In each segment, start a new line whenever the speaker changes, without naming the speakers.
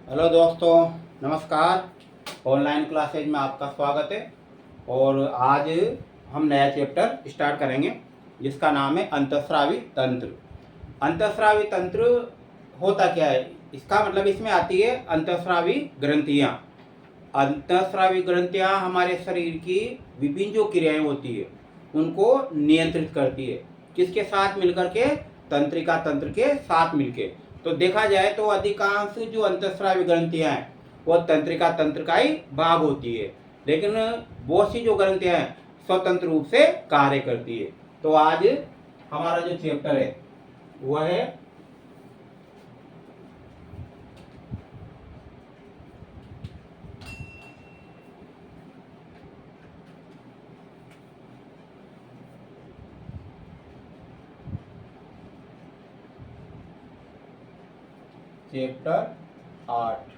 Hello दोस्तों, नमस्कार। Online classes में आपका स्वागत है। और आज हम नया चैप्टर स्टार्ट करेंगे जिसका नाम है अंतःस्रावी तंत्र। अंतःस्रावी तंत्र होता क्या है? इसका मतलब इसमें आती है अंतःस्रावी ग्रंथियाँ। अंतःस्रावी ग्रंथियाँ हमारे शरीर की विभिन्न जो क्रियाएं होती है उनको नियंत्रित करती है। किसके साथ मिलकर के? तंत्रिका तंत्र के साथ मिलके। तो देखा जाए तो अधिकांश जो अंतःस्रावी ग्रंथियां हैं वो तंत्रिका तंत्र का ही भाग होती है, लेकिन बहुत सी जो ग्रंथियां हैं स्वतंत्र रूप से कार्य करती है। तो आज हमारा जो चैप्टर है वह है चैप्टर 8,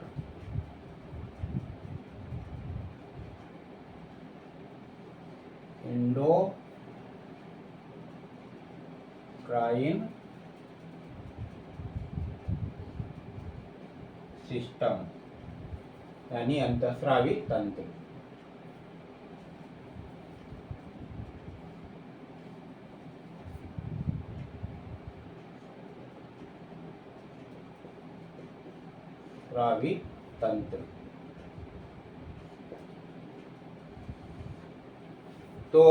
एंडोक्राइन सिस्टम, यानी अंतःस्रावी तंत्र। स्रावी तंत्र। तो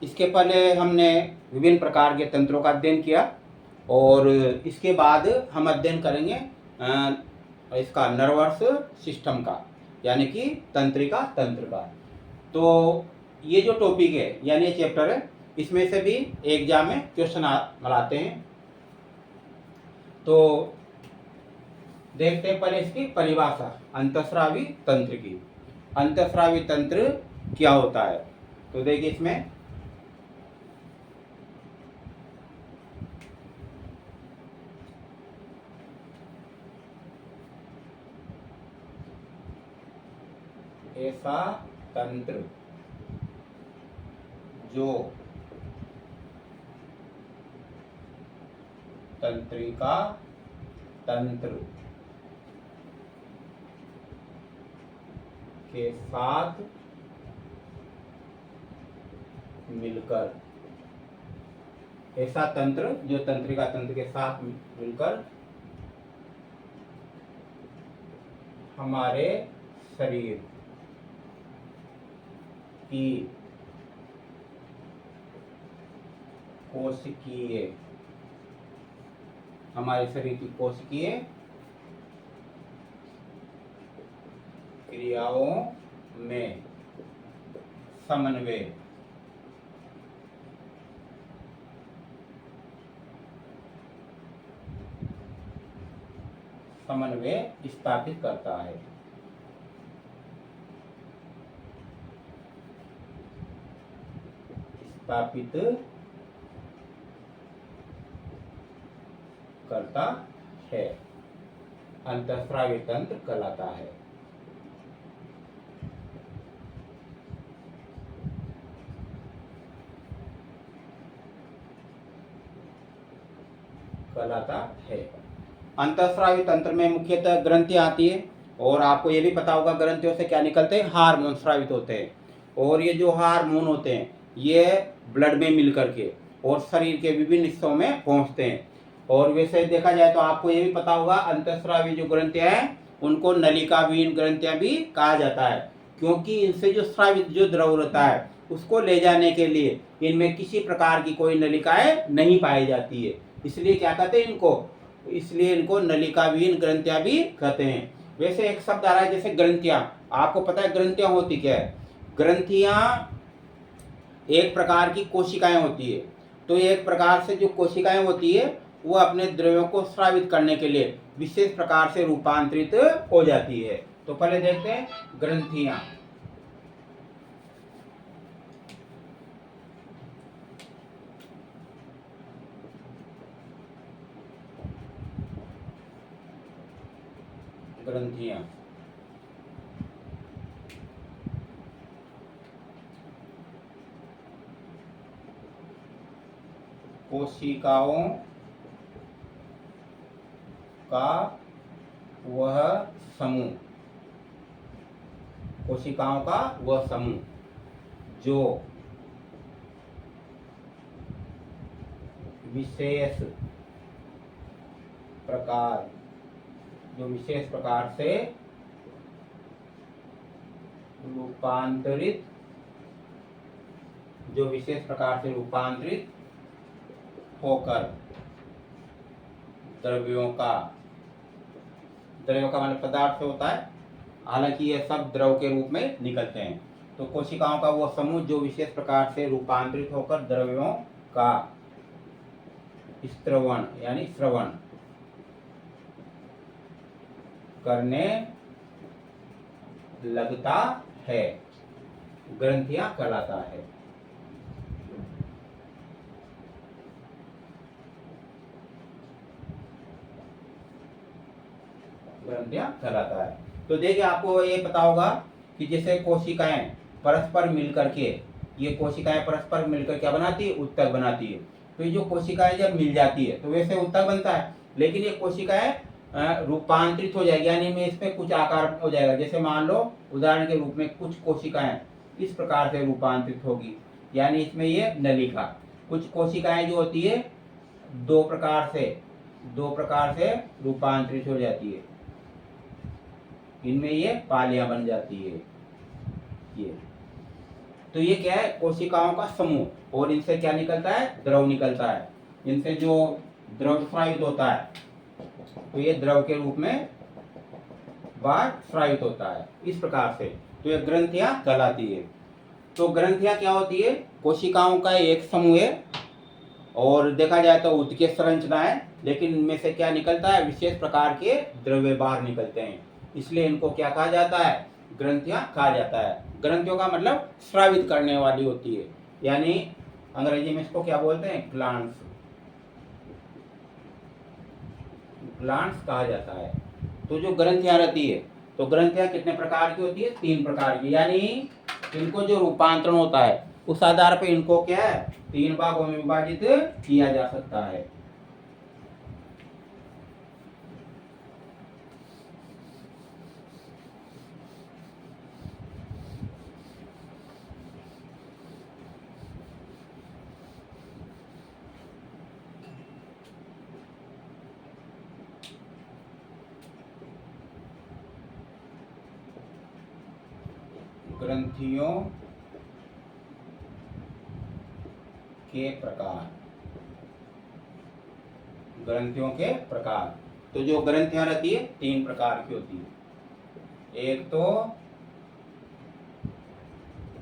इसके पहले हमने विभिन्न प्रकार के तंत्रों का अध्ययन किया और इसके बाद हम अध्ययन करेंगे इसका नर्वस सिस्टम का, यानी कि तंत्रिका तंत्र का। तो ये जो टॉपिक है यानी ये चैप्टर है, इसमें से भी एग्जाम में क्वेश्चन आते हैं। तो देखते हैं पहले इसकी परिभाषा अंतःस्रावी तंत्र की। अंतःस्रावी तंत्र क्या होता है? तो देखिए इसमें ऐसा तंत्र जो तंत्रिका तंत्र के साथ मिलकर, ऐसा तंत्र जो तंत्रिका तंत्र के साथ मिलकर हमारे शरीर की कोशिकीय क्रियाओं में समन्वय स्थापित करता है। स्थापित करता है, अंतःस्रावी तंत्र कहलाता है। अंतःस्रावी तंत्र में मुख्यतः ग्रंथियां आती है और आपको ये भी पता होगा ग्रंथियों से क्या निकलते हैं? हार्मोन स्रावित होते हैं। और ये जो हार्मोन होते हैं ये ब्लड में मिल करके और शरीर के विभिन्न हिस्सों में पहुंचते हैं। और वैसे देखा जाए तो आपको ये भी पता होगा अंतःस्रावी जो ग्रंथियां हैं उनको नलिकाविहीन ग्रंथियां भी कहा जाता है, क्योंकि इनसे जो स्रावित जो द्रव रहता है उसको ले जाने के लिए इनमें किसी प्रकार की कोई नलिकाएं नहीं पाई जाती है, इसलिए क्या कहते हैं इनको नलिकाविहीन ग्रंथियां भी कहते हैं। वैसे एक शब्द आ रहा है जैसे ग्रंथियां। आपको पता है ग्रंथियां होती क्या है? ग्रंथियां एक प्रकार की कोशिकाएं होती है। तो एक प्रकार से जो कोशिकाएं होती है वो अपने द्रव्यों को स्रावित करने के लिए विशेष प्रकार से रूपांतरित हो जाती है। तो पहले देखते हैं ग्रंथियां। ग्रंथियां कोशिकाओं का वह समूह, कोशिकाओं का वह समूह जो विशेष प्रकार से रूपांतरित होकर द्रव्यों का मतलब पदार्थ से होता है, हालांकि ये सब द्रव के रूप में निकलते हैं। तो कोशिकाओं का वो समूह जो विशेष प्रकार से रूपांतरित होकर द्रव्यों का श्रवण करने लगता है, ग्रंथियां कहलाता है। ग्रंथियां कहलाता है। तो देखिए, आपको ये पता होगा कि जैसे कोशिकाएं परस्पर मिलकर के क्या बनाती है, ऊतक बनाती है। तो ये जो कोशिकाएं जब मिल जाती है तो वैसे ऊतक बनता है, लेकिन ये कोशिकाएं रूपांतरित हो जाएगी, यानी में इसमें कुछ आकार हो जाएगा। जैसे मान लो उदाहरण के रूप में कुछ कोशिकाएं इस प्रकार से रूपांतरित होगी, यानी इसमें ये नलिका। कुछ कोशिकाएं जो होती है दो प्रकार से रूपांतरित हो जाती है, इनमें ये पालियां बन जाती है। ये तो ये क्या है, कोशिकाओं का समूह, और इनसे क्या निकलता है, द्रव निकलता है। इनसे जो द्रव स्रावित होता है तो ये द्रव के रूप में बाहर स्रावित होता है इस प्रकार से। तो ये ग्रंथियां कहलाती है। तो ग्रंथियां क्या होती है, कोशिकाओं का एक समूह है, और देखा जाए तो ऊतकीय संरचना है, लेकिन इनमें से क्या निकलता है, विशेष प्रकार के द्रव्य बाहर निकलते हैं, इसलिए इनको क्या कहा जाता है, ग्रंथियां कहा जाता है। ग्रंथियों का मतलब स्रावित करने वाली होती है, यानी अंग्रेजी में इसको क्या बोलते हैं, ग्लैंड्स कहा जाता है। तो जो ग्रंथियां रहती है, तो ग्रंथियां कितने प्रकार की होती है, 3 प्रकार की, यानी इनको जो रूपांतरण होता है उस आधार पर इनको क्या है, 3 भागों में विभाजित किया जा सकता है। ग्रंथियों के प्रकार, तो जो ग्रंथियां रहती है 3 प्रकार की होती है। एक तो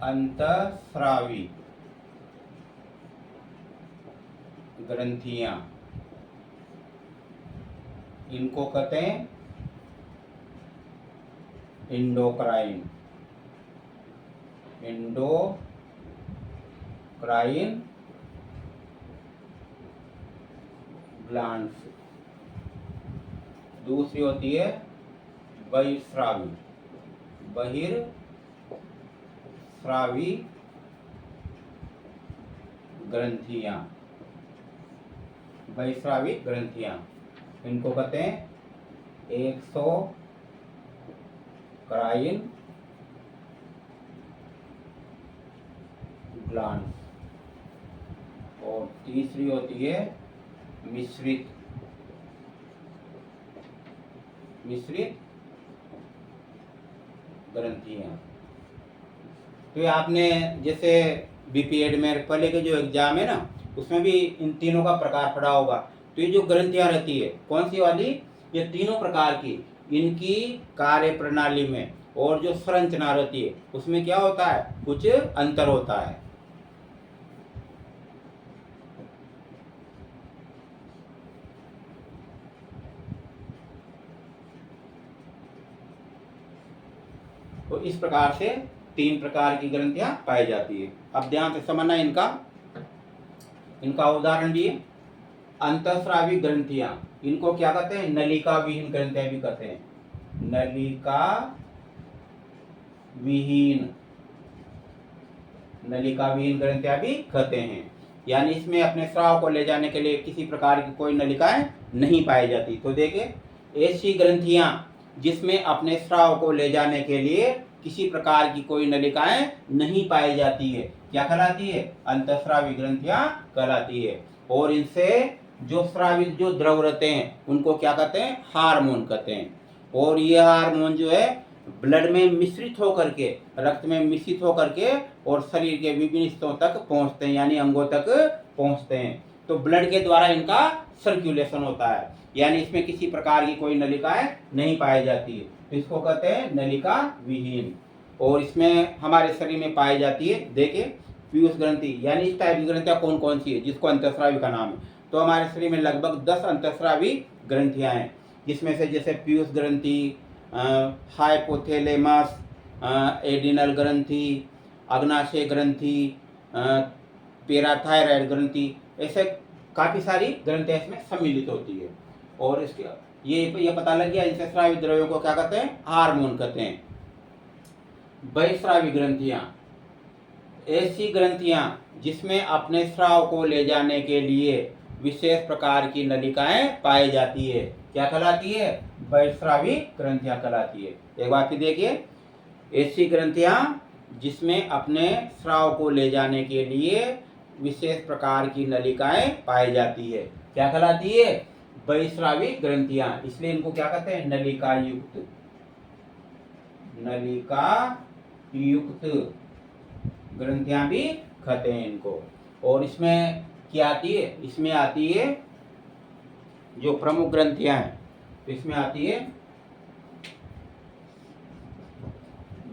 अंतःस्रावी ग्रंथियां, इनको कहते हैं एंडोक्राइन ग्लैंड्स। दूसरी होती है बहिर्स्रावी ग्रंथियां। इनको कहते हैं एक्सोक्राइन ग्लैंड्स। और तीसरी होती है मिश्रित ग्रंथियां। तो आपने जैसे बीपीएड में पहले के जो एग्जाम है ना, उसमें भी इन तीनों का प्रकार पढ़ा होगा। तो ये जो ग्रंथियां रहती है कौन सी वाली, ये तीनों प्रकार की, इनकी कार्य प्रणाली में और जो संरचना रहती है उसमें क्या होता है, कुछ अंतर होता है। तो इस प्रकार से 3 प्रकार की ग्रंथियां पाई जाती है। अब ध्यान से समझना इनका उदाहरण भी, अंतःस्रावी ग्रंथियां, इनको क्या कहते हैं, नलिका विहीन ग्रंथियां भी कहते हैं। नलिका विहीन ग्रंथियां भी कहते हैं, यानी इसमें अपने स्राव को ले जाने के लिए किसी प्रकार की कोई नलिकाएं नहीं पाई जाती। तो देखिए, ऐसी ग्रंथियां जिसमें अपने स्राव को ले जाने के लिए किसी प्रकार की कोई नलिकाएं नहीं पाई जाती है, क्या कहलाती है? अंतःस्रावी ग्रंथियां कहलाती है। और इनसे जो स्रावित जो द्रव रहते हैं उनको क्या कहते हैं? हार्मोन कहते हैं। और ये हार्मोन जो है ब्लड में मिश्रित होकर के, रक्त में मिश्रित होकर के और शरीर के विभिन्न हिस्सों तक पहुंचते हैं, यानी अंगों तक पहुंचते हैं। तो ब्लड के द्वारा इनका सर्कुलेशन होता है, यानी इसमें किसी प्रकार की कोई नलिकाएं नहीं पाई जाती है, तो इसको कहते हैं नलिका विहीन। और इसमें हमारे शरीर में पाई जाती है, देखिए पीयूष ग्रंथि, यानी इस टाइप की ग्रंथियां कौन कौन सी है जिसको अंतःस्रावी का नाम है। तो हमारे शरीर में लगभग 10 अंतःस्रावी ग्रंथियां हैं, जिसमें से जैसे पीयूष ग्रंथि, हाइपोथैलेमस, एडिनल ग्रंथि, अग्नाशय ग्रंथि, पैराथायराइड ग्रंथि, ऐसे काफ़ी सारी ग्रंथियां इसमें सम्मिलित होती है। और इसके ये पता लग गया इनसे स्रावित द्रव्यों को क्या कहते हैं? हार्मोन कहते हैं। बहिस्रावी ग्रंथियां, ऐसी ग्रंथियां जिसमें अपने स्राव को ले जाने के लिए विशेष प्रकार की नलिकाएं पाई जाती है, क्या कहलाती है? बहिस्रावी ग्रंथियां कहलाती है। एक बार फिर देखिए, ऐसी ग्रंथियां जिसमें अपने स्राव को ले जाने के लिए विशेष प्रकार की नलिकाएं पाई जाती है, क्या कहलाती है? बहिस्रावी ग्रंथियां। इसलिए इनको क्या कहते हैं? नलिका युक्त, नलिका युक्त ग्रंथियां भी कहते हैं इनको। और इसमें क्या आती है? इसमें आती है जो प्रमुख ग्रंथियां हैं, तो इसमें आती है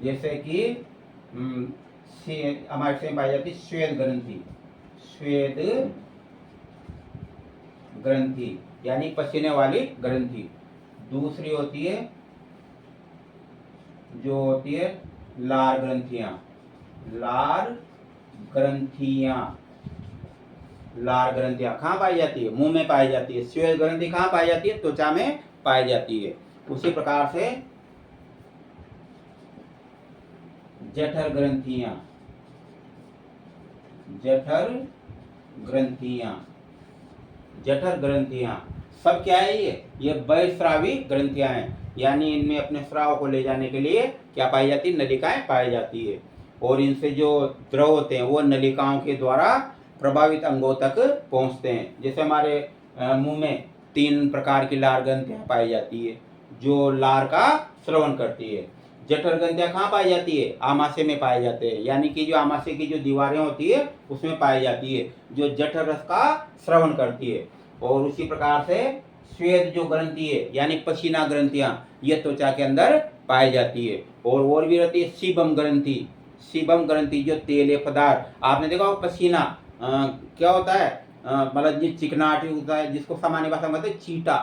जैसे कि हमारे से पाई जाती है श्वेत ग्रंथि, श्वेत ग्रंथि यानी पसीने वाली ग्रंथि। दूसरी होती है जो होती है लार ग्रंथियां, लार ग्रंथियां, लार ग्रंथियां कहाँ पाई जाती है? मुंह में पाई जाती है। श्वेत ग्रंथि कहाँ पाई जाती है? त्वचा में पाई जाती है। उसी प्रकार से जठर ग्रंथियां, जठर ग्रंथियां, जठर ग्रंथियां सब क्या है? ये बहिस्रावी ग्रंथियां हैं, यानी इनमें अपने स्राव को ले जाने के लिए क्या पाई जाती है? नलिकाएं पाई जाती है। और इनसे जो द्रव होते हैं वो नलिकाओं के द्वारा प्रभावित अंगों तक पहुंचते हैं। जैसे हमारे मुंह में 3 प्रकार की लार ग्रंथियां पाई जाती है जो लार का श्रवण करती है। जठर ग्रंथियां कहाँ पाई जाती है? आमाशय में पाए जाते हैं, यानी कि जो आमाशय की जो दीवारें होती है उसमें पाई जाती है, जो जठर रस का श्रवण करती है। और उसी प्रकार से श्वेत जो ग्रंथि है यानी पसीना ग्रंथियां, ये त्वचा के अंदर पाई जाती है। और भी रहती है सीबम ग्रंथि, सीबम ग्रंथि जो तेलीय पदार्थ, आपने देखा हो पसीना क्या होता है? मतलब जो चिकनाहट होता है, जिसको सामान्य भाषा में कहते हैं चीटा,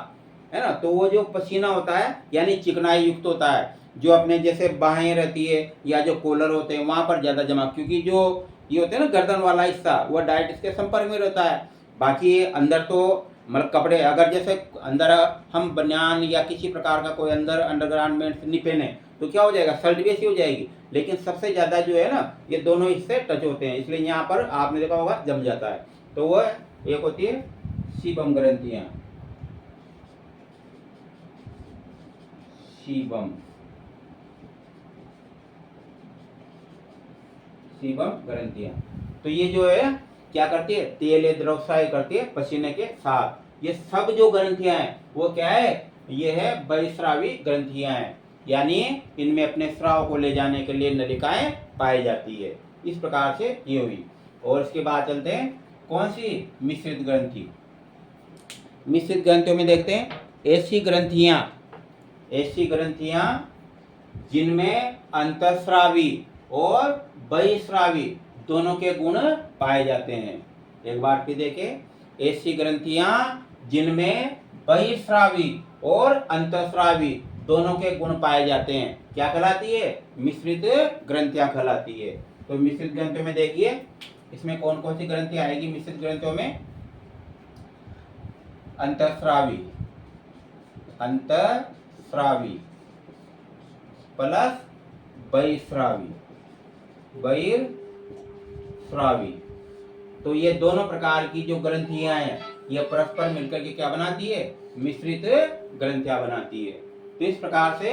है ना? तो वो जो पसीना होता है यानी चिकनाई युक्त होता है, जो अपने जैसे बाहें रहती है या जो कॉलर होते हैं वहां पर ज़्यादा जमा, क्योंकि जो ये होते हैं ना गर्दन वाला हिस्सा, वो डायरेक्ट इसके संपर्क में रहता है। बाकी अंदर तो मतलब कपड़े, अगर जैसे अंदर हम बनियान या किसी प्रकार का कोई अंदर अंडरगारमेंट्स नहीं पहने तो क्या हो जाएगा? शर्ट भी ऐसी हो जाएगी। लेकिन सबसे ज़्यादा जो है ना ये दोनों हिस्से टच होते हैं, इसलिए यहाँ पर आपने देखा होगा जम जाता है। तो वो एक होती है सीबम ग्रंथियाँ, सीबम, सीबम ग्रंथियां। तो ये जो है क्या करती है? तेल द्रवसाय करती है पसीने के साथ। ये सब जो ग्रंथियां हैं वो क्या है? ये है बहिस्रावी ग्रंथियां हैं, यानी इनमें अपने स्राव को ले जाने के लिए नलिकाएं पाई जाती है। इस प्रकार से ये हुई। और इसके बाद चलते हैं कौन सी? मिश्रित ग्रंथि। मिश्रित ग्रंथियों में देखते हैं ऐसी ग्रंथियां, ऐसी ग्रंथियां जिनमें अंतःस्रावी और बहिस्रावी दोनों के गुण पाए जाते हैं। एक बार फिर देखें, ऐसी ग्रंथियां जिनमें बहिस्रावी और अंतःस्रावी दोनों के गुण पाए जाते हैं क्या कहलाती है? मिश्रित ग्रंथियां कहलाती है। तो मिश्रित ग्रंथियों में देखिए इसमें कौन कौन सी ग्रंथियां आएगी मिश्रित ग्रंथियों में? अंतःस्रावी, अंतःस्रावी प्लस बहिस्रावी, बहिर्स्रावी। तो ये दोनों प्रकार की जो ग्रंथियां हैं ये परस्पर मिलकर के क्या बनाती है? मिश्रित ग्रंथियां बनाती है। तो इस प्रकार से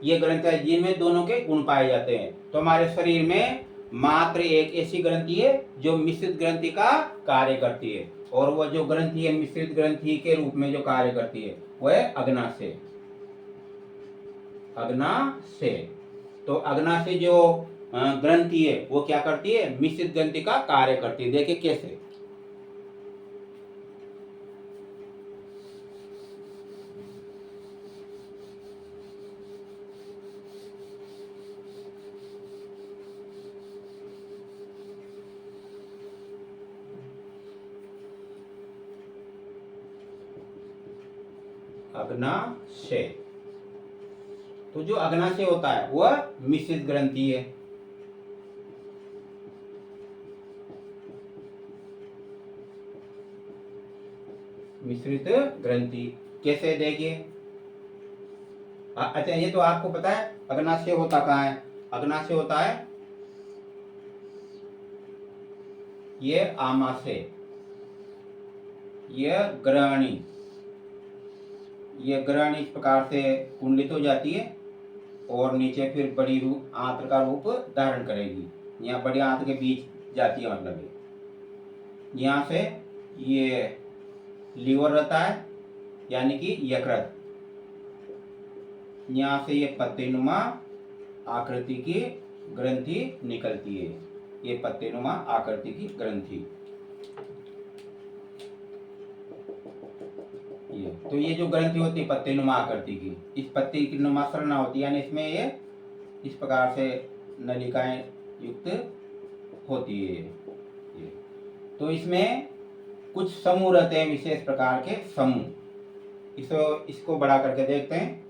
ये ग्रंथियां जिनमें दोनों के गुण पाए जाते हैं। तो हमारे शरीर में मात्र एक ऐसी ग्रंथि है जो मिश्रित ग्रंथि का कार्य करती है, और वह जो ग्रंथि है मिश्रित ग्रंथि के रूप में जो कार्य करती है वह है अग्नाशय। अग्नाशय, तो अग्नाशय जो ग्रंथि है वो क्या करती है, मिश्रित ग्रंथि का कार्य करती है। देखिए कैसे। अग्नाशय, तो जो अग्नाशय होता है वह मिश्रित ग्रंथि है। मिश्रित ग्रंथि कैसे, देखिए। अच्छा, ये तो आपको पता है अग्नाशय होता कहाँ है। अग्नाशय होता है ये आमाशय, ये ग्रहणी। ये ग्रहणी इस प्रकार से कुंडलित हो जाती है और नीचे फिर बड़ी रूप आंत्र का रूप धारण करेगी। यहाँ बड़ी आंत्र के बीच जाती है, मतलब यहाँ से ये लीवर रहता है यानी कि यकृत। यहाँ से ये पत्तेनुमा आकृति की ग्रंथि निकलती है, ये पत्तेनुमा आकृति की ग्रंथि। ये तो ये जो ग्रंथि होती है पत्तेनुमा आकृति की, इस पत्ती की नुमा संरचना होती है, यानी इसमें ये इस प्रकार से नलिकाएं युक्त होती है ये। तो इसमें कुछ समूह रहते हैं, विशेष प्रकार के समूह। इसको बड़ा करके देखते हैं।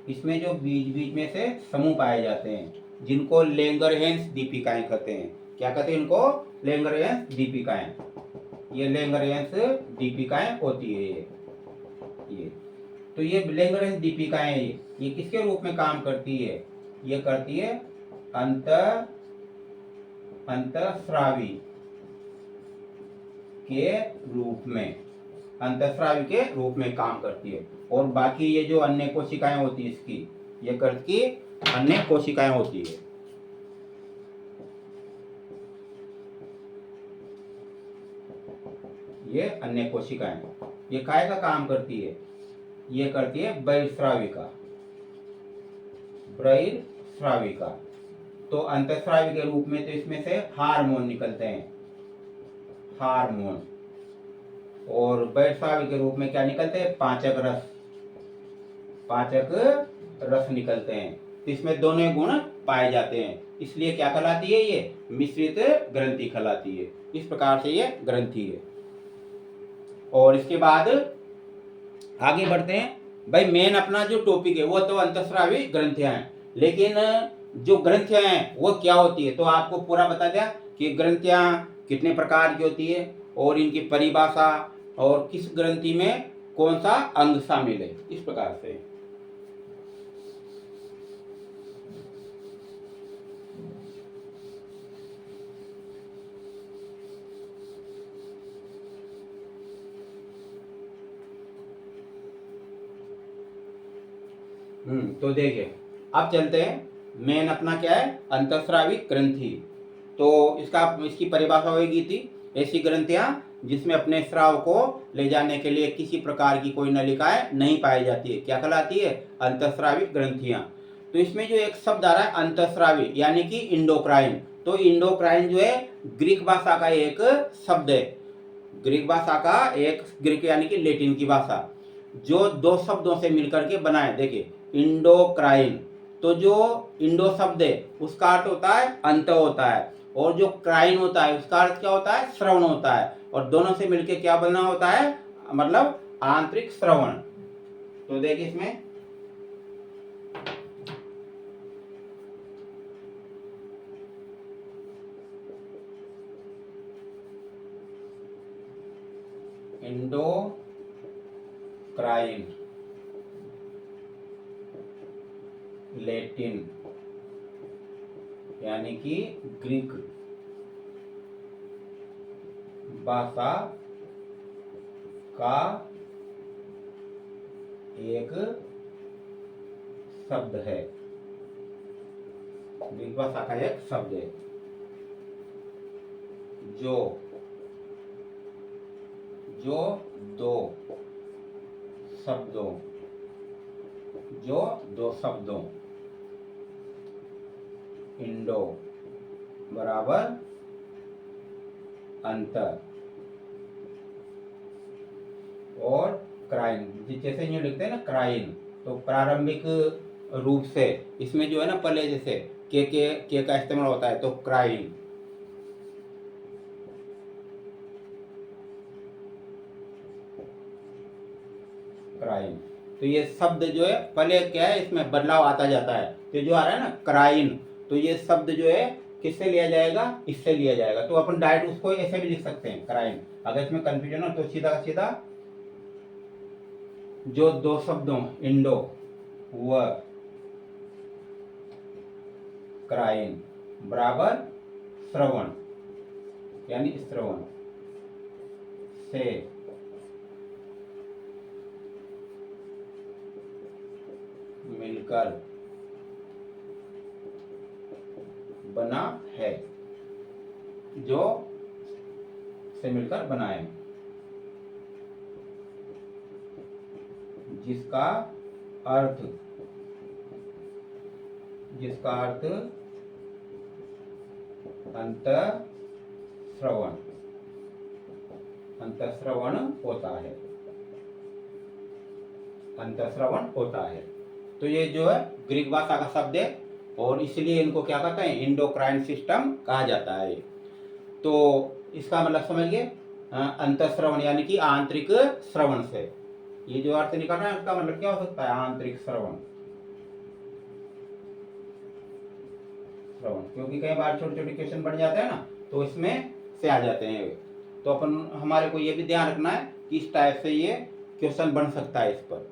इसमें जो बीच बीच में से समूह पाए जाते हैं जिनको लैंगरहैंस दीपिकाएं कहते हैं। क्या कहते हैं इनको, लैंगरहैंस दीपिकाएं। ये लैंगरहैंस दीपिकाएं होती है ये। तो ये लैंगरहैंस दीपिकाएं ये किसके रूप में काम करती है, ये करती है अंतःस्रावी के रूप में, अंतःस्रावी के रूप में काम करती है। और बाकी ये जो अन्य कोशिकाएं होती है इसकी, ये करती अन्य कोशिकाएं होती है। ये अन्य कोशिकाएं ये काय का काम करती है, ये करती है बहिर्स्राविका। बहिर्स्राविका, तो अंतःस्रावी के रूप में तो इसमें से हार्मोन निकलते हैं, हार्मोन। और बहिर्स्रावी के रूप में क्या निकलते हैं, पाचक रस, पाचक रस निकलते हैं। तो इसमें दोनों गुण पाए जाते हैं, इसलिए क्या कहलाती है, ये मिश्रित ग्रंथि कहलाती है। इस प्रकार से ये ग्रंथि है। और इसके बाद आगे बढ़ते हैं। भाई मेन अपना जो टॉपिक है वो तो अंतःस्रावी ग्रंथियां हैं, लेकिन जो ग्रंथियां हैं वो क्या होती है, तो आपको पूरा बता दिया कि ग्रंथियां कितने प्रकार की होती है और इनकी परिभाषा और किस ग्रंथि में कौन सा अंग शामिल है, इस प्रकार से। तो देखिए अब चलते हैं। मेन अपना क्या है, अंतःस्रावी ग्रंथि। तो इसकी परिभाषा होगी थी, ऐसी ग्रंथियां जिसमें अपने स्राव को ले जाने के लिए किसी प्रकार की कोई नलिकाएं नहीं पाई जाती है, क्या कहलाती है, अंतःस्रावी ग्रंथियां। तो इसमें जो एक शब्द आ रहा है अंतःस्रावी यानी कि इंडोक्राइन, तो इंडोक्राइन जो है ग्रीक भाषा का एक शब्द है, ग्रीक भाषा का एक, ग्रीक यानी कि लैटिन की भाषा, जो दो शब्दों से मिलकर के बना है। देखिए इंडोक्राइन, तो जो इंडो शब्द है उसका अर्थ होता है अंत होता है, और जो क्राइन होता है उसका अर्थ क्या होता है, श्रवण होता है, और दोनों से मिलकर क्या बना होता है, मतलब आंतरिक श्रवण। तो देखिए इसमें इंडोक्राइन, लैटिन यानी कि ग्रीक, भाषा का एक शब्द है। ग्रीक भाषा का एक शब्द है जो दो शब्दों इंडो बराबर अंतर और क्राइन, जैसे यूँ लिखते हैं ना क्राइन, तो प्रारंभिक रूप से इसमें जो है ना पहले जैसे के का इस्तेमाल होता है, तो क्राइन। तो ये शब्द जो है पहले क्या है, इसमें बदलाव आता जाता है। तो जो आ रहा है ना क्राइन, तो ये शब्द जो है किससे लिया जाएगा, इससे लिया जाएगा। तो अपन डायरेक्ट उसको ऐसे भी लिख सकते हैं क्राइन। अगर इसमें कंफ्यूजन हो तो सीधा सीधा जो दो शब्दों इंडो व क्राइन बराबर श्रवण यानी श्रवण से मिलकर बना है, जो से मिलकर बना है, जिसका अर्थ अंतःश्रवण होता है। तो ये जो है ग्रीक भाषा का शब्द है और इसलिए इनको क्या कहते हैं, इंडोक्राइन सिस्टम कहा जाता है। तो इसका मतलब समझिए अंतःश्रवण यानी कि आंतरिक श्रवण से। ये जो अर्थ निकालना है उसका मतलब क्या हो सकता है, आंतरिक श्रवण। क्योंकि कई बार छोटे छोटे क्वेश्चन बन जाते हैं ना, तो इसमें से आ जाते हैं। तो अपन हमारे को ये भी ध्यान रखना है कि इस टाइप से ये क्वेश्चन बन सकता है इस पर।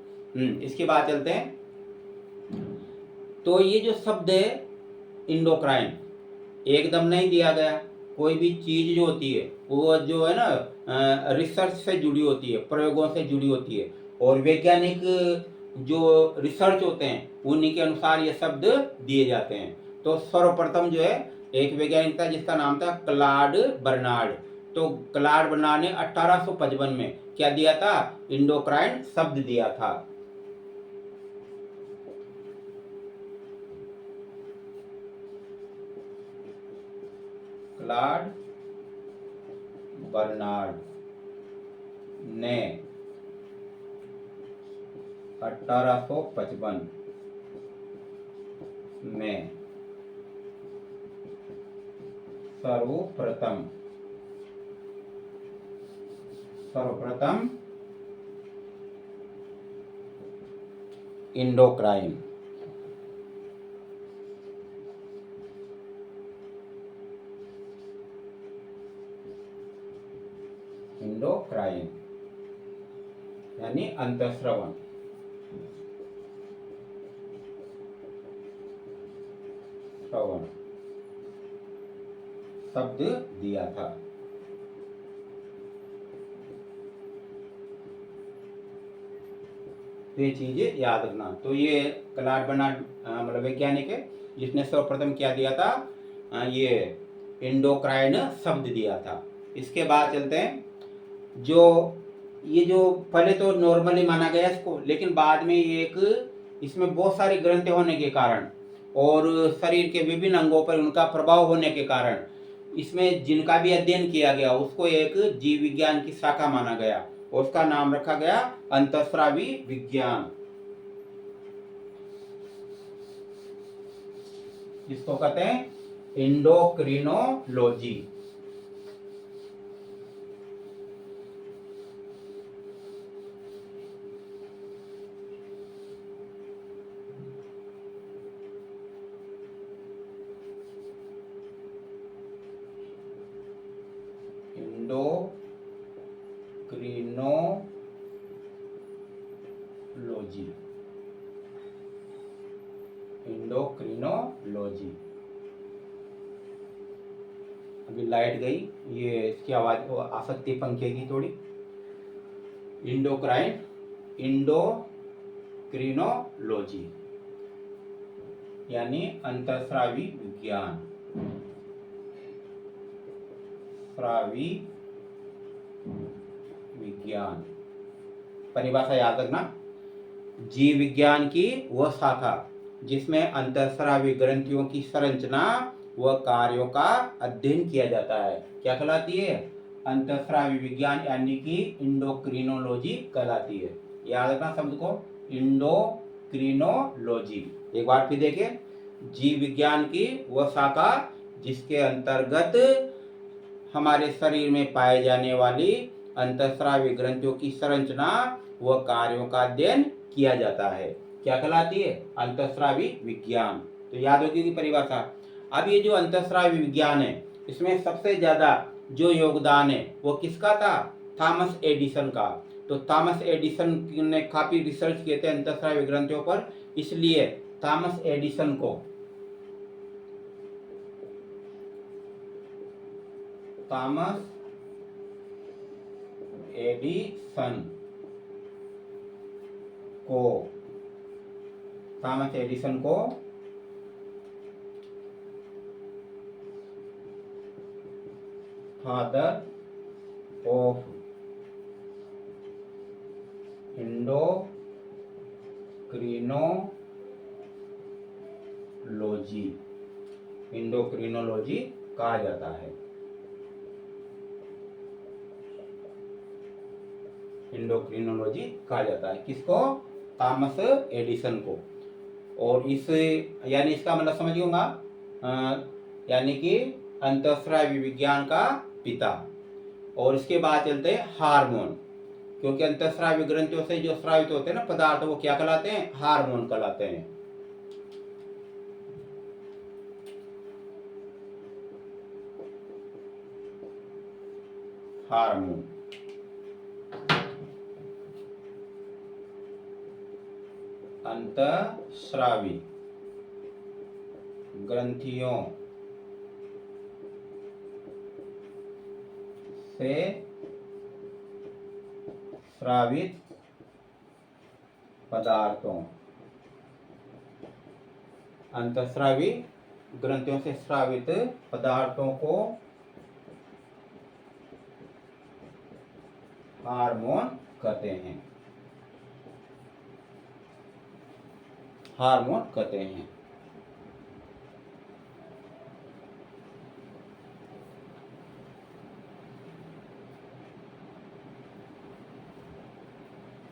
इसके बाद चलते हैं। तो ये जो शब्द है इंडोक्राइन एकदम नहीं दिया गया। कोई भी चीज जो होती है वो जो है ना रिसर्च से जुड़ी होती है, प्रयोगों से जुड़ी होती है, और वैज्ञानिक जो रिसर्च होते हैं उन्हीं के अनुसार ये शब्द दिए जाते हैं। तो सर्वप्रथम जो है एक वैज्ञानिक था जिसका नाम था क्लॉड बर्नार्ड। तो क्लॉड बर्नार्ड ने 1855 में क्या दिया था, इंडोक्राइन शब्द दिया था। क्लॉड बर्नार्ड ने 1855 में सर्वप्रथम इंडोक्राइन यानी अंतःश्रवण शब्द दिया था। तो ये चीजें याद रखना। तो ये क्लॉड बर्नार्ड मतलब वैज्ञानिक है जिसने सर्वप्रथम क्या दिया था, ये इंडोक्राइन शब्द दिया था। इसके बाद चलते हैं। ये जो पहले तो नॉर्मली माना गया इसको, लेकिन बाद में ये एक इसमें बहुत सारी ग्रंथि होने के कारण और शरीर के विभिन्न अंगों पर उनका प्रभाव होने के कारण इसमें जिनका भी अध्ययन किया गया उसको एक जीव विज्ञान की शाखा माना गया और उसका नाम रखा गया अंतःस्रावी विज्ञान, जिसको कहते हैं एंडोक्रिनोलॉजी। इंडोक्रिनोलॉजी। अभी लाइट गई। ये इसकी आवाज आ सकती है पंखे की थोड़ी। इंडोक्रिनोलॉजी यानी अंतःस्रावी विज्ञान, स्रावी विज्ञान। परिभाषा याद रखना, जीव विज्ञान की वह शाखा जिसमें अंतःस्रावी ग्रंथियों की संरचना व कार्यों का अध्ययन किया जाता है, क्या कहलाती है? अंतःस्रावी विज्ञान यानी कि इंडोक्रिनोलॉजी कहलाती है। याद रखना शब्द को, इंडोक्रिनोलॉजी। एक बार फिर देखें, जीव विज्ञान की वह शाखा जिसके अंतर्गत हमारे शरीर में पाए जाने वाली अंतःस्रावी ग्रंथियों की संरचना व कार्यों का अध्ययन किया जाता है, क्या कहलाती है? अंतःस्रावी विज्ञान। तो याद होगी कि परिभाषा। अब ये जो अंतःस्रावी विज्ञान है, इसमें सबसे ज्यादा जो योगदान है वो किसका था? थॉमस एडिसन का। तो थॉमस एडिसन ने काफी रिसर्च किए थे अंतःस्रावी ग्रंथियों पर, इसलिए थॉमस एडिसन को थॉमस एडिसन को फादर ऑफ इंडोक्रिनोलॉजी कहा जाता है। इंडोक्रिनोलॉजी कहा जाता है किसको? थॉमस एडिसन को। और इस यानी इसका मतलब समझ होगा, यानी कि अंतःस्रावी विज्ञान का पिता। और इसके बाद चलते हैं हार्मोन, क्योंकि अंतःस्रावी ग्रंथियों से जो स्रावित होते हैं ना पदार्थ, वो क्या कहलाते हैं? हार्मोन कहलाते हैं। हार्मोन अंतःस्रावी ग्रंथियों से स्रावित पदार्थों, अंतःस्रावी ग्रंथियों से स्रावित पदार्थों को हार्मोन कहते हैं। हार्मोन कहते हैं।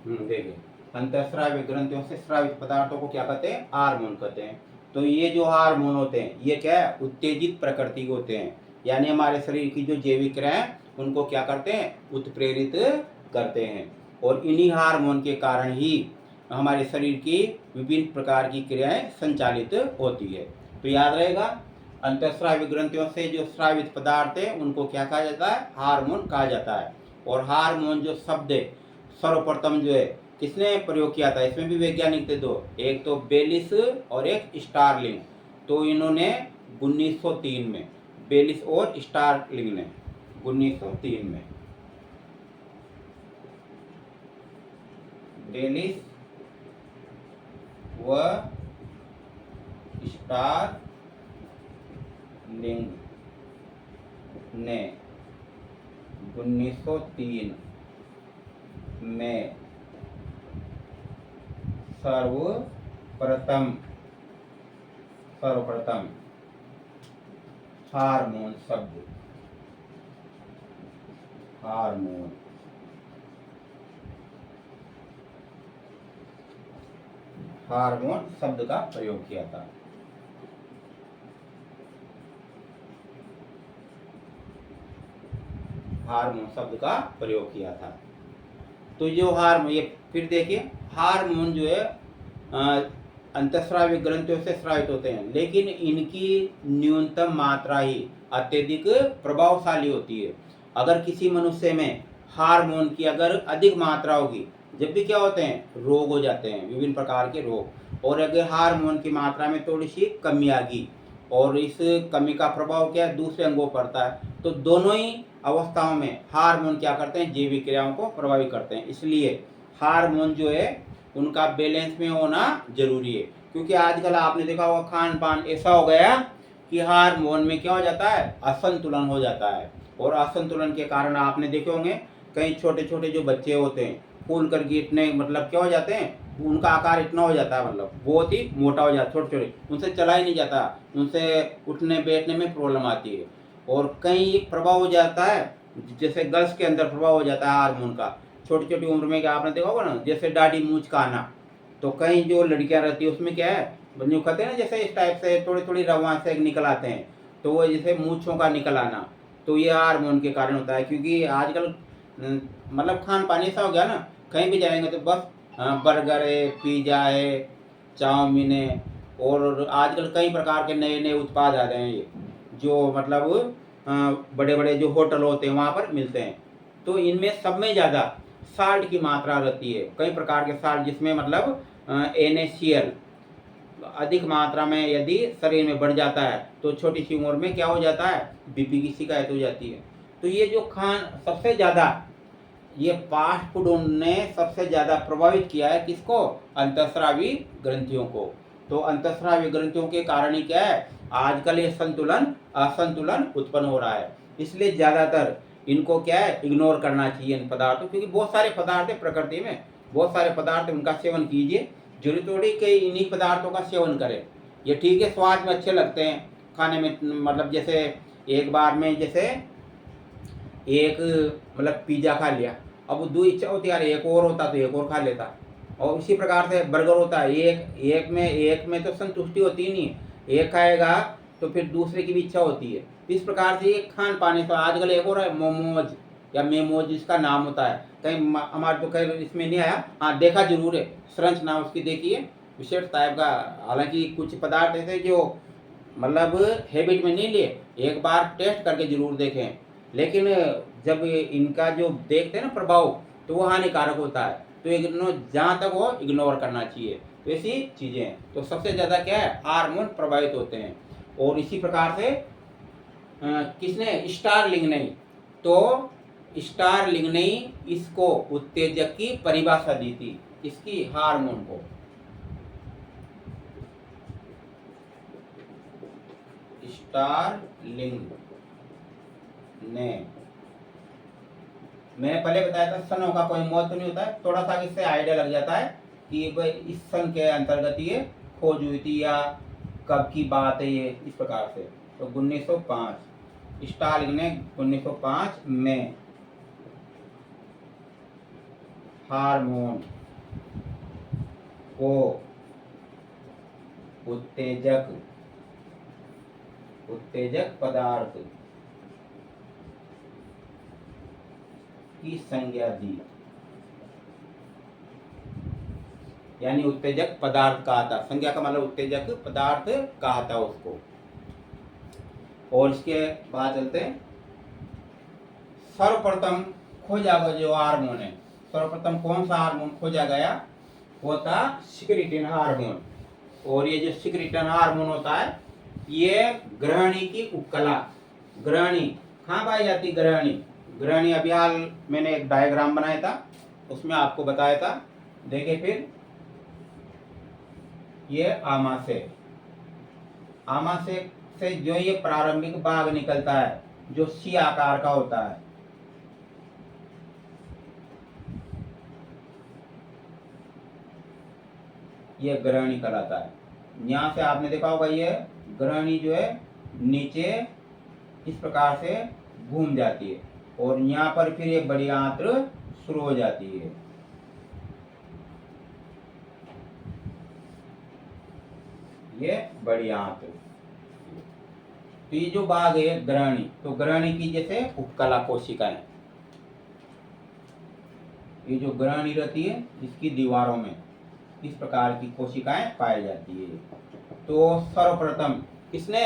देखिए, अंतःस्रावी ग्रंथियों से स्रावित पदार्थों को क्या कहते हैं? हार्मोन कहते हैं। तो ये जो हार्मोन होते हैं ये क्या है? उत्तेजित प्रकृति के होते हैं, यानी हमारे शरीर की जो जैविक क्रियाएं उनको क्या करते हैं? उत्प्रेरित करते हैं। और इन्हीं हार्मोन के कारण ही हमारे शरीर की विभिन्न प्रकार की क्रियाएं संचालित होती है। तो याद रहेगा, अंतःस्रावी ग्रंथियों से जो स्रावित पदार्थ है उनको क्या कहा जाता है? हार्मोन कहा जाता है। और हार्मोन जो शब्द है सर्वप्रथम जो है किसने प्रयोग किया था? इसमें भी वैज्ञानिक थे दो, एक तो बेलिस और एक स्टार्लिंग। तो इन्होंने 1903 में, बेलिस और स्टार्लिंग ने 1903 में, बेलिस व स्टार्लिंग ने 1903 में सर्वप्रथम हार्मोन शब्द, हार्मोन शब्द का प्रयोग किया था। हार्मोन शब्द का प्रयोग किया था। तो जो हार्मोन, ये फिर देखिए, हार्मोन जो है अंतःस्रावी ग्रंथियों से स्रावित होते हैं, लेकिन इनकी न्यूनतम मात्रा ही अत्यधिक प्रभावशाली होती है। अगर किसी मनुष्य में हार्मोन की अगर अधिक मात्रा होगी, जब भी क्या होते हैं? रोग हो जाते हैं, विभिन्न प्रकार के रोग। और अगर हार्मोन की मात्रा में थोड़ी सी कमी आ गई और इस कमी का प्रभाव क्या है, दूसरे अंगों पर पड़ता है। तो दोनों ही अवस्थाओं में हार्मोन क्या करते हैं, जैविक क्रियाओं को प्रभावित करते हैं। इसलिए हार्मोन जो है उनका बैलेंस में होना जरूरी है, क्योंकि आजकल आपने देखा होगा खान पान ऐसा हो गया कि हार्मोन में क्या हो जाता है, असंतुलन हो जाता है। और असंतुलन के कारण आपने देखे होंगे कई छोटे छोटे जो बच्चे होते हैं फूल करके इतने मतलब क्या हो जाते हैं, उनका आकार इतना हो जाता है, मतलब बहुत ही मोटा हो जाता है, छोटे छोटे, उनसे चला ही नहीं जाता, उनसे उठने बैठने में प्रॉब्लम आती है। और कई प्रभाव हो जाता है, जैसे गर्ल्स के अंदर प्रभाव हो जाता है हार्मोन का, छोटी छोटी उम्र में, क्या आपने देखा होगा ना, जैसे दाढ़ी मूंछ का आना। तो कई जो लड़कियां रहती है उसमें क्या है, बंजू कहते हैं ना, जैसे इस टाइप से थोड़ी थोड़ी रवा से निकल आते हैं, तो वो जैसे मूंछों का निकल आना, तो ये हार्मोन के कारण होता है। क्योंकि आजकल मतलब खान पान ऐसा हो गया ना, कहीं भी जाएंगे तो बस बर्गर है, पिज़्ज़ा है, चाउमीन है, और आजकल कई प्रकार के नए नए उत्पाद आ रहे हैं ये, जो मतलब बड़े बड़े जो होटल होते हैं वहाँ पर मिलते हैं। तो इनमें सब में ज़्यादा साल्ट की मात्रा रहती है, कई प्रकार के साल्ट, जिसमें मतलब NaCl अधिक मात्रा में यदि शरीर में बढ़ जाता है तो छोटी सी उम्र में क्या हो जाता है, BP की शिकायत हो जाती है। तो ये जो खान सबसे ज़्यादा, ये फास्ट फूड ने सबसे ज़्यादा प्रभावित किया है किसको, अंतःस्रावी ग्रंथियों को। तो अंतःस्रावी ग्रंथियों के कारण ही क्या है, आजकल ये संतुलन असंतुलन उत्पन्न हो रहा है। इसलिए ज़्यादातर इनको क्या है, इग्नोर करना चाहिए इन पदार्थों, क्योंकि बहुत सारे पदार्थ है प्रकृति में, बहुत सारे पदार्थ, उनका सेवन कीजिए, जरूरी थोड़ी कि इन्हीं पदार्थों का सेवन करें। ये ठीक है, स्वाद में अच्छे लगते हैं खाने में, मतलब जैसे एक बार में जैसे एक मतलब पिज़्ज़ा खा लिया, अब वो दो इच्छा होती है यार एक और होता तो एक और खा लेता। और इसी प्रकार से बर्गर होता है, एक में तो संतुष्टि होती ही नहीं है, एक खाएगा तो फिर दूसरे की भी इच्छा होती है। इस प्रकार से ये खान पान है। तो आजकल एक और है मोमोज या मेमोज इसका नाम होता है, कहीं हमारे तो खैर इसमें नहीं आया, हाँ देखा जरूर है, संरचना उसकी देखिए विशेष टाइप का। हालांकि कुछ पदार्थ ऐसे जो मतलब हैबिट में नहीं लिए, एक बार टेस्ट करके जरूर देखें, लेकिन जब इनका जो देखते हैं ना प्रभाव, तो वो हानिकारक होता है। तो इग्नोर, जहाँ तक हो इग्नोर करना चाहिए। तो ऐसी चीज़ें हैं। तो सबसे ज़्यादा क्या है, हार्मोन प्रभावित होते हैं। और इसी प्रकार से किसने, स्टारलिंग नहीं, तो स्टारलिंग ने इसको उत्तेजक की परिभाषा दी थी, इसकी हार्मोन को। स्टारलिंग ने, मैंने पहले बताया था सनों का कोई महत्व नहीं होता है, थोड़ा सा इससे आइडिया लग जाता है कि भाई इस सन के अंतर्गत ये खोज हुई थी या कब की बात है ये, इस प्रकार से। तो 1905 स्टारलिंग ने 1905 में हार्मोन को उत्तेजक पदार्थ की संज्ञा दी, यानी उत्तेजक पदार्थ कहा था, संज्ञा का मतलब उत्तेजक पदार्थ कहा था उसको। और इसके बाद चलते हैं, सर्वप्रथम खोजा गया जो हार्मोन है, सर्वप्रथम कौन सा हार्मोन खोजा गया, वो था सिक्रीटिन हार्मोन। और ये जो सिक्रीटिन हार्मोन होता है, ये ग्रहणी की उपकला, ग्रहणी कहाँ पाई जाती, ग्रहणी अभी हाल मैंने एक डायग्राम बनाया था, उसमें आपको बताया था, देखिए फिर ये आमाशय से जो ये प्रारंभिक भाग निकलता है, जो सी आकार का होता है, ये ग्रहणी कहलाता है। यहाँ से आपने देखा होगा ये ग्रहणी जो है नीचे इस प्रकार से घूम जाती है, और यहाँ पर फिर ये बड़ी आंत्र शुरू हो जाती है। ये बड़ी आंत्र, तो ये जो भाग है ग्रहणी, तो ग्रहणी की जैसे उपकला कोशिकाएं, ये जो ग्रहणी रहती है इसकी दीवारों में इस प्रकार की कोशिकाएं पाई जाती है। तो सर्वप्रथम किसने,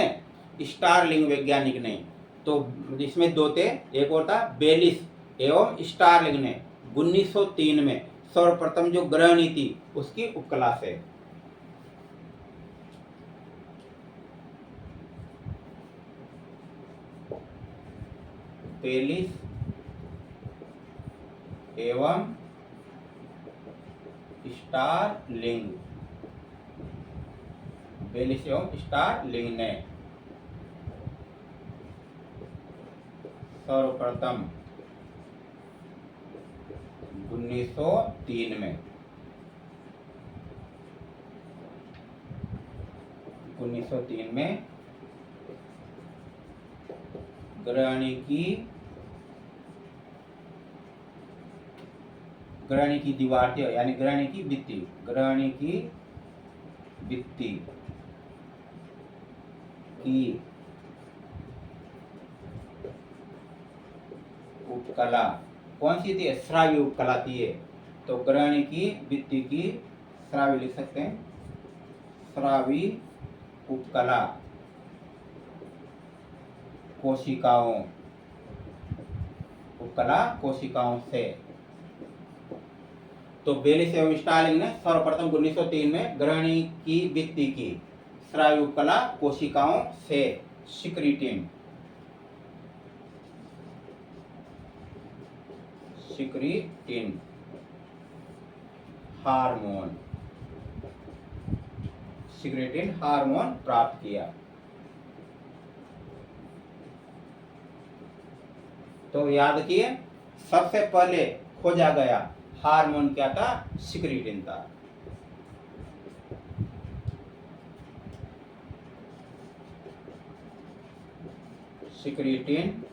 स्टारलिंग वैज्ञानिक ने, तो इसमें दो थे, एक और था बेलिस एवं स्टारलिंग ने 1903 में सर्वप्रथम जो ग्रहणी थी उसकी उपकला से। बेलिस एवं स्टारलिंग, बेलिस एवं स्टारलिंग ने सर्वप्रथम 1903 में 1903 में ग्रहणी की दीवार थी, यानी ग्रहणी की भित्ति की उपकला कौन सी थी? श्राव्य उपकला थी ये। तो ग्रहणी की भित्ति की श्राव्य लिख सकते हैं, श्रावी उपकला कोशिकाओं से। तो बेलिस एवं स्टारलिंग ने सर्वप्रथम 1903 में ग्रहणी की भित्ति की श्राव्य उपकला कोशिकाओं से सिक्रीटिन हार्मोन प्राप्त किया। तो याद रखिए, सबसे पहले खोजा गया हार्मोन क्या था? सिक्रीटिन था। सिक्रीटिन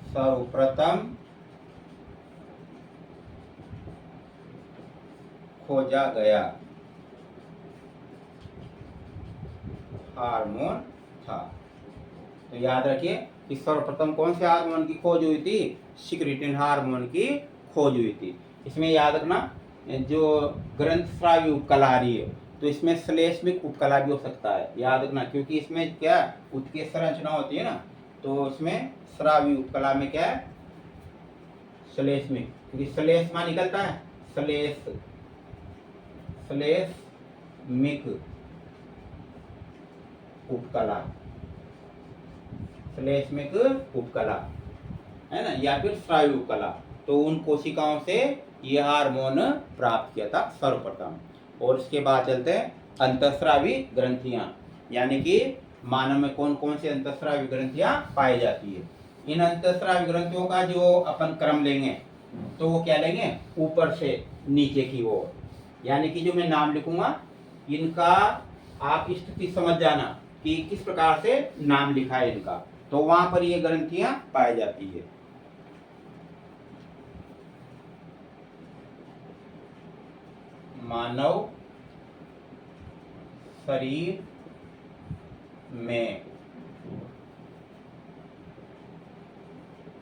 सर्वप्रथम खोजा गया हार्मोन था। तो याद रखिए कि सर्वप्रथम कौन से हार्मोन की खोज हुई थी? सिक्रीटिन हार्मोन की खोज हुई थी। इसमें याद रखना, जो ग्रंथस्रावी उपकला आ रही है तो इसमें श्लेष्मिक उपकला भी हो सकता है, याद रखना, क्योंकि इसमें क्या उत्कीय संरचना होती है ना, तो इसमें श्रावी उपकला में क्या है? श्लेष्मिक, क्योंकि श्लेष्मा निकलता है, श्लेष्मिक उपकला है ना, या फिर श्राव्य उपकला। तो उन कोशिकाओं से ये हार्मोन प्राप्त किया था सर्वप्रथम। और इसके बाद चलते हैं अंतःस्रावी ग्रंथियां, यानी कि मानव में कौन कौन सी अंतःस्रावी ग्रंथियां पाई जाती है। इन अंतःस्रावी ग्रंथियों का जो अपन क्रम लेंगे तो वो क्या लेंगे? ऊपर से नीचे की ओर, यानी कि जो मैं नाम लिखूंगा इनका आप स्थिति समझ जाना कि किस प्रकार से नाम लिखा है इनका, तो वहां पर ये ग्रंथियां पाई जाती है। मानव शरीर में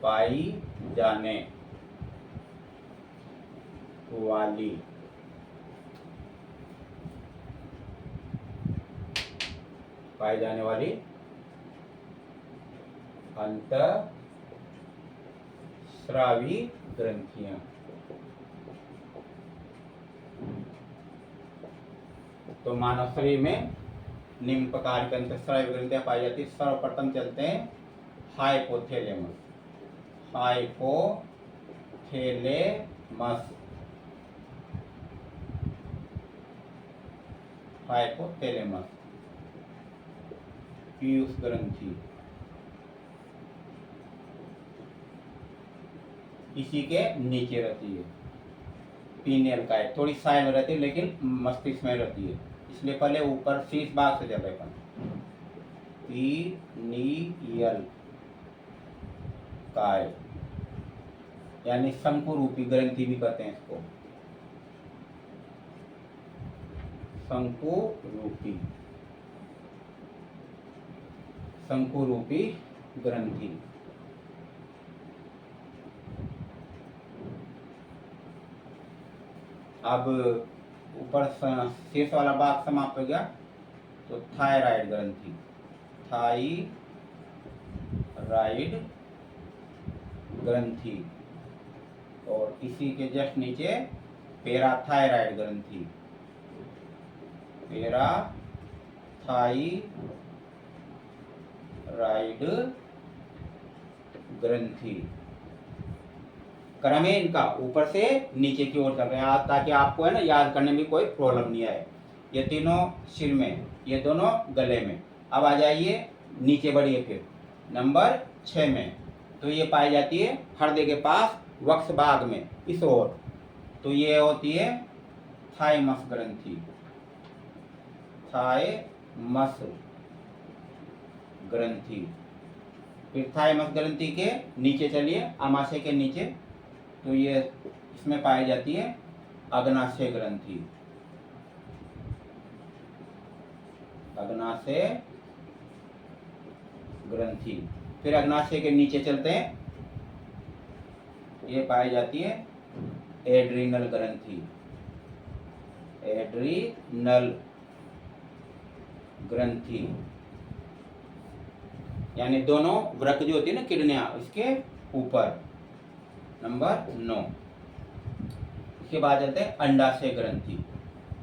पाई जाने वाली अंतःस्रावी ग्रंथियां। तो मानव शरीर में निम्न प्रकार की अंतःस्रावी ग्रंथियां पाई जाती है। सर्वप्रथम चलते हैं हाइपोथैलेमस। हाइपोथैलेमस पीयूष ग्रंथि, इसी के नीचे रहती है। पीनियल का है, थोड़ी साइड में रहती है लेकिन मस्तिष्क में रहती है, इसलिए पहले ऊपर शीर्ष भाग से चलते हैं। पीनियल काय, यानी शंकु रूपी ग्रंथि भी कहते हैं इसको, शंकु रूपी ग्रंथि। अब ऊपर शेष वाला भाग समाप्त हो गया, तो थायराइड ग्रंथि, और इसी के जस्ट नीचे पैराथायराइड ग्रंथि, थायराइड ग्रंथि। क्रम है इनका ऊपर से नीचे की ओर चल रहे हैं, ताकि आपको है ना याद करने में कोई प्रॉब्लम नहीं आए। ये तीनों सिर में, ये दोनों गले में। अब आ जाइए नीचे बढ़िए फिर नंबर 6 में। तो ये पाई जाती है हृदय के पास वक्ष भाग में इस ओर। तो ये होती है थाइमस ग्रंथि। थाइमस ग्रंथि। फिर थाइमस ग्रंथि के नीचे चलिए, आमाशय के नीचे। तो ये इसमें पाई जाती है अग्नाशय ग्रंथि। अग्नाशय ग्रंथि। फिर अग्नाशय के नीचे चलते हैं, ये पाई जाती है एड्रीनल ग्रंथि। एड्रीनल ग्रंथि यानी दोनों वृक्क जो होती है ना, किडनियां, इसके ऊपर। नंबर 9। इसके बाद चलते हैं अंडाशय ग्रंथि।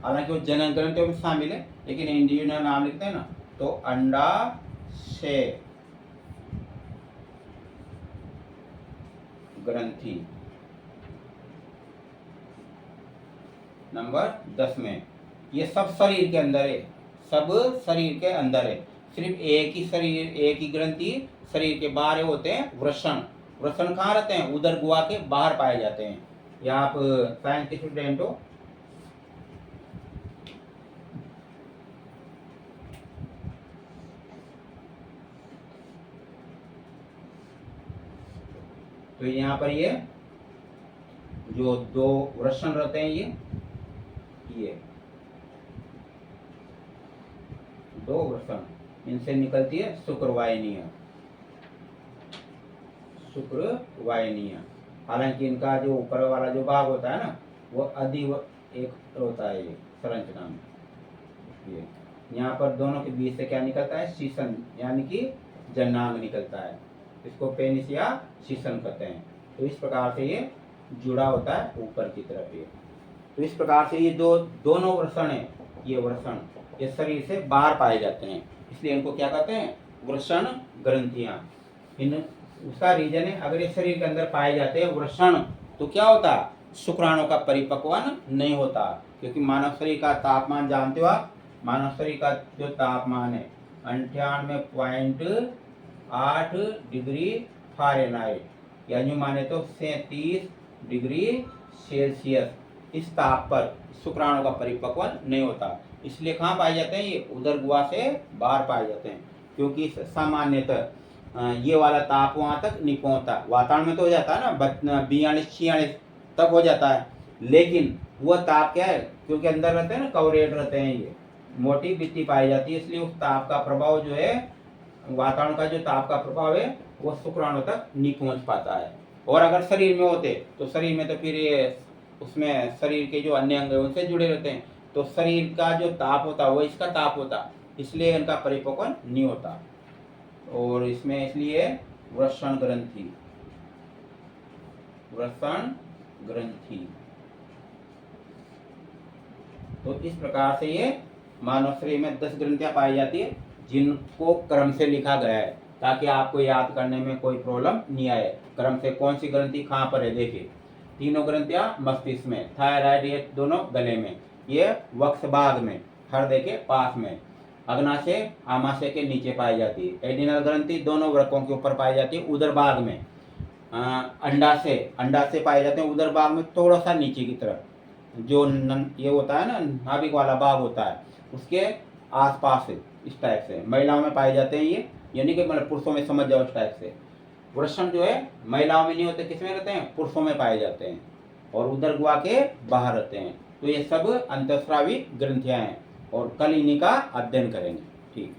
हालांकि वो जनन ग्रंथियों में शामिल है, लेकिन इंडिविजुअल नाम लिखते हैं ना, तो अंडाशय ग्रंथि। नंबर 10 में ये सब शरीर के अंदर है, सब शरीर के अंदर है। सिर्फ एक ही ग्रंथि शरीर के बाहर होते हैं वृषण। वृषण कहाँ रहते हैं? उदर गुहा के बाहर पाए जाते हैं। या आप साइंस के स्टूडेंट हो, तो यहाँ पर ये जो दो वृषण रहते हैं, ये दो वृषण, इनसे निकलती है शुक्रवाहिनियां। शुक्रवाहिनियां। हालांकि इनका जो ऊपर वाला जो भाग होता है ना, वो एक होता है, ये संरचना में। ये यहाँ पर दोनों के बीच से क्या निकलता है? शीशन, यानी कि जनांग निकलता है। इसको पेनिस या शीशन कहते हैं। तो इस प्रकार से ये जुड़ा होता है ऊपर की तरफ। ये तो इस प्रकार से ये दोनों वृषण है, ये वृषण ये शरीर से बाहर पाए जाते हैं, इसलिए इनको क्या कहते हैं? वृषण ग्रंथियां। इन उसका रीजन है, अगर ये शरीर के अंदर पाए जाते हैं वृषण, तो क्या होता? शुक्राणु का परिपक्वन नहीं होता। क्योंकि मानव शरीर का तापमान जानते हो आप? मानव शरीर का जो तापमान है 98.8 डिग्री फ़ारेनहाइट, या यूँ माने तो 37 डिग्री सेल्सियस। इस ताप पर शुक्राणु का परिपक्वन नहीं होता। इसलिए कहाँ पाए जाते हैं? ये उदर गुहा से बाहर पाए जाते हैं। क्योंकि सामान्यतः ये वाला ताप वहाँ तक नहीं पहुँचता। वातावरण में तो हो जाता है ना 42-46 तक हो जाता है, लेकिन वह ताप क्या है? क्योंकि अंदर रहते हैं ना, कवरेट रहते हैं, ये मोटी भित्ति पाई जाती है, इसलिए उस ताप का प्रभाव जो है, वातावरण का जो ताप का प्रभाव है, वो शुक्राणु तक नहीं पहुँच पाता है। और अगर शरीर में होते तो शरीर में तो फिर ये उसमें शरीर के जो अन्य अंग उनसे जुड़े रहते हैं, तो शरीर का जो ताप होता है वो इसका ताप होता, इसलिए इनका परिपक्वन नहीं होता। और इसमें इसलिए वृषण ग्रंथि, वृषण ग्रंथि। तो इस प्रकार से ये मानव शरीर में 10 ग्रंथियां पाई जाती है, जिनको क्रम से लिखा गया है, ताकि आपको याद करने में कोई प्रॉब्लम नहीं आए। क्रम से कौन सी ग्रंथि कहाँ पर है? देखिए, तीनों ग्रंथियां मस्तिष्क में, थायराइड ये दोनों गले में, ये वक्ष भाग में, हृदय के पास में। अग्नाशय आमाशय के नीचे पाई जाती है। एड्रीनल ग्रंथि दोनों वृक्कों के ऊपर पाई जाती है, उदर भाग में। अंडाशय पाए जाते हैं उदर भाग में, थोड़ा सा नीचे की तरफ। जो ये होता है ना, नाभिक वाला भाग होता है, उसके आसपास इस टाइप से महिलाओं में पाए जाते हैं ये, यानी कि मतलब पुरुषों में समझ जाओ इस टाइप से। वृषण जो है महिलाओं में नहीं होते, किसमें रहते हैं? पुरुषों में पाए जाते हैं, और उदर गुहा के बाहर रहते हैं। तो ये सब अंतःस्रावी ग्रंथियां हैं, और कल इन्हीं का अध्ययन करेंगे। ठीक।